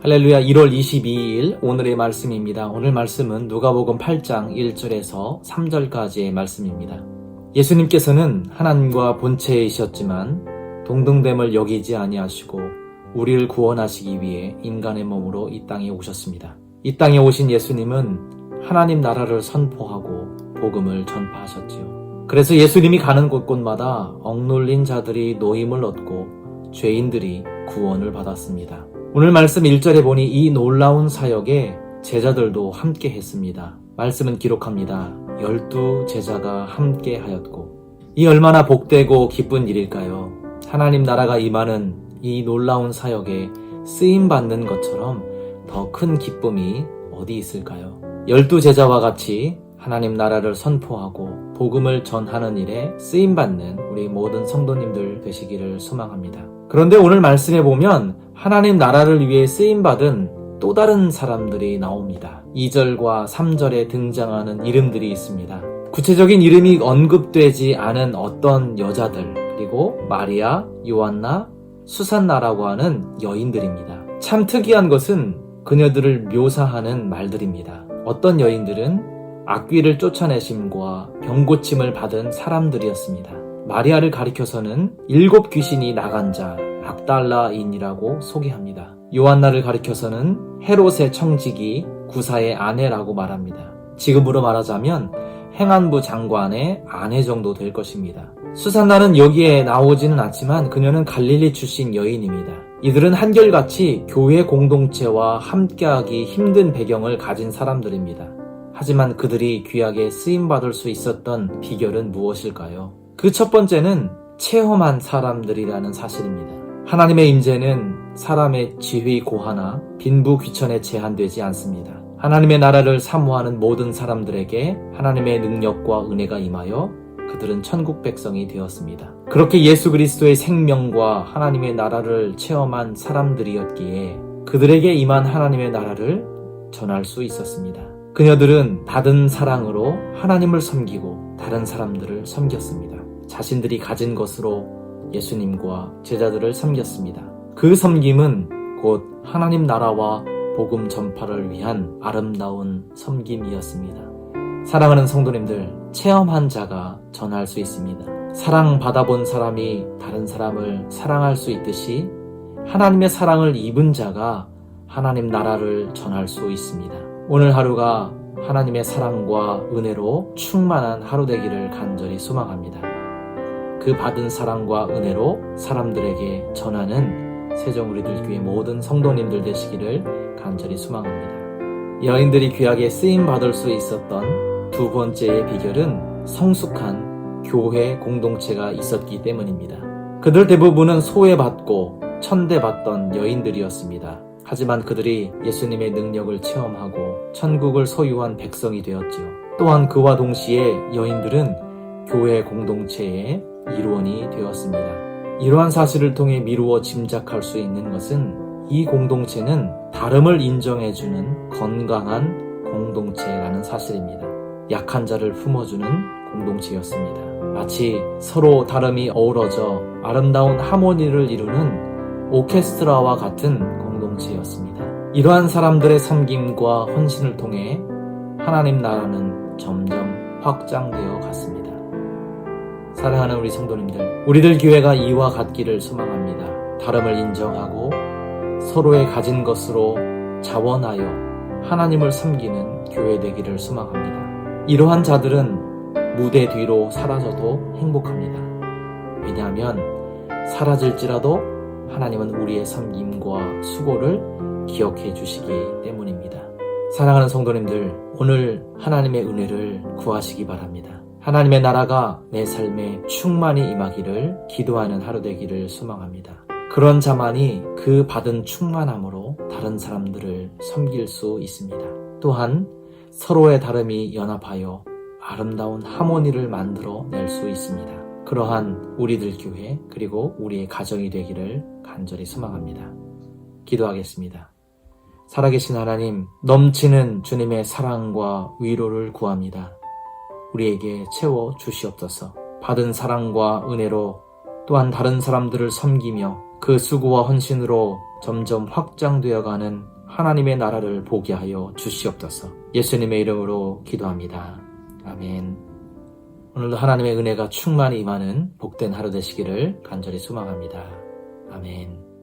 할렐루야. 1월 22일 오늘의 말씀입니다. 오늘 말씀은 누가복음 8장 1절에서 3절까지의 말씀입니다. 예수님께서는 하나님과 본체이셨지만 동등됨을 여기지 아니하시고 우리를 구원하시기 위해 인간의 몸으로 이 땅에 오셨습니다. 이 땅에 오신 예수님은 하나님 나라를 선포하고 복음을 전파하셨지요. 그래서 예수님이 가는 곳곳마다 억눌린 자들이 노임을 얻고 죄인들이 구원을 받았습니다. 오늘 말씀 1절에 보니 이 놀라운 사역에 제자들도 함께 했습니다. 말씀은 기록합니다. 12 제자가 함께 하였고, 이 얼마나 복되고 기쁜 일일까요? 하나님 나라가 임하는 이 놀라운 사역에 쓰임받는 것처럼 더 큰 기쁨이 어디 있을까요? 12 제자와 같이 하나님 나라를 선포하고 복음을 전하는 일에 쓰임받는 우리 모든 성도님들 되시기를 소망합니다. 그런데 오늘 말씀에 보면 하나님 나라를 위해 쓰임받은 또 다른 사람들이 나옵니다. 2절과 3절에 등장하는 이름들이 있습니다. 구체적인 이름이 언급되지 않은 어떤 여자들, 그리고 마리아, 요한나, 수산나라고 하는 여인들입니다. 참 특이한 것은 그녀들을 묘사하는 말들입니다. 어떤 여인들은 악귀를 쫓아내심과 병고침을 받은 사람들이었습니다. 마리아를 가리켜서는 7 귀신이 나간 자 악달라인이라고 소개합니다. 요한나를 가리켜서는 헤롯의 청지기 구사의 아내라고 말합니다. 지금으로 말하자면 행안부 장관의 아내 정도 될 것입니다. 수산나는 여기에 나오지는 않지만 그녀는 갈릴리 출신 여인입니다. 이들은 한결같이 교회 공동체와 함께하기 힘든 배경을 가진 사람들입니다. 하지만 그들이 귀하게 쓰임받을 수 있었던 비결은 무엇일까요? 그 첫 번째는 체험한 사람들이라는 사실입니다. 하나님의 임재는 사람의 지휘 고하나 빈부귀천에 제한되지 않습니다. 하나님의 나라를 사모하는 모든 사람들에게 하나님의 능력과 은혜가 임하여 그들은 천국 백성이 되었습니다. 그렇게 예수 그리스도의 생명과 하나님의 나라를 체험한 사람들이었기에 그들에게 임한 하나님의 나라를 전할 수 있었습니다. 그녀들은 받은 사랑으로 하나님을 섬기고 다른 사람들을 섬겼습니다. 자신들이 가진 것으로 예수님과 제자들을 섬겼습니다. 그 섬김은 곧 하나님 나라와 복음 전파를 위한 아름다운 섬김이었습니다. 사랑하는 성도님들, 체험한 자가 전할 수 있습니다. 사랑 받아본 사람이 다른 사람을 사랑할 수 있듯이 하나님의 사랑을 입은 자가 하나님 나라를 전할 수 있습니다. 오늘 하루가 하나님의 사랑과 은혜로 충만한 하루 되기를 간절히 소망합니다. 그 받은 사랑과 은혜로 사람들에게 전하는 세종우리들교회 모든 성도님들 되시기를 간절히 소망합니다. 여인들이 귀하게 쓰임받을 수 있었던 두 번째의 비결은 성숙한 교회 공동체가 있었기 때문입니다. 그들 대부분은 소외받고 천대받던 여인들이었습니다. 하지만 그들이 예수님의 능력을 체험하고 천국을 소유한 백성이 되었지요. 또한 그와 동시에 여인들은 교회 공동체의 일원이 되었습니다. 이러한 사실을 통해 미루어 짐작할 수 있는 것은 이 공동체는 다름을 인정해주는 건강한 공동체라는 사실입니다. 약한 자를 품어주는 공동체였습니다. 마치 서로 다름이 어우러져 아름다운 하모니를 이루는 오케스트라와 같은 공동체였습니다. 이러한 사람들의 섬김과 헌신을 통해 하나님 나라는 점점 확장되어 갔습니다. 사랑하는 우리 성도님들, 우리들 교회가 이와 같기를 소망합니다. 다름을 인정하고 서로의 가진 것으로 자원하여 하나님을 섬기는 교회 되기를 소망합니다. 이러한 자들은 무대 뒤로 사라져도 행복합니다. 왜냐하면 사라질지라도 하나님은 우리의 섬김과 수고를 기억해 주시기 때문입니다. 사랑하는 성도님들, 오늘 하나님의 은혜를 구하시기 바랍니다. 하나님의 나라가 내 삶에 충만히 임하기를 기도하는 하루 되기를 소망합니다. 그런 자만이 그 받은 충만함으로 다른 사람들을 섬길 수 있습니다. 또한 서로의 다름이 연합하여 아름다운 하모니를 만들어 낼 수 있습니다. 그러한 우리들 교회 그리고 우리의 가정이 되기를 간절히 소망합니다. 기도하겠습니다. 살아계신 하나님, 넘치는 주님의 사랑과 위로를 구합니다. 우리에게 채워 주시옵소서. 받은 사랑과 은혜로 또한 다른 사람들을 섬기며 그 수고와 헌신으로 점점 확장되어가는 하나님의 나라를 보게 하여 주시옵소서. 예수님의 이름으로 기도합니다. 아멘. 오늘도 하나님의 은혜가 충만히 임하는 복된 하루 되시기를 간절히 소망합니다. 아멘.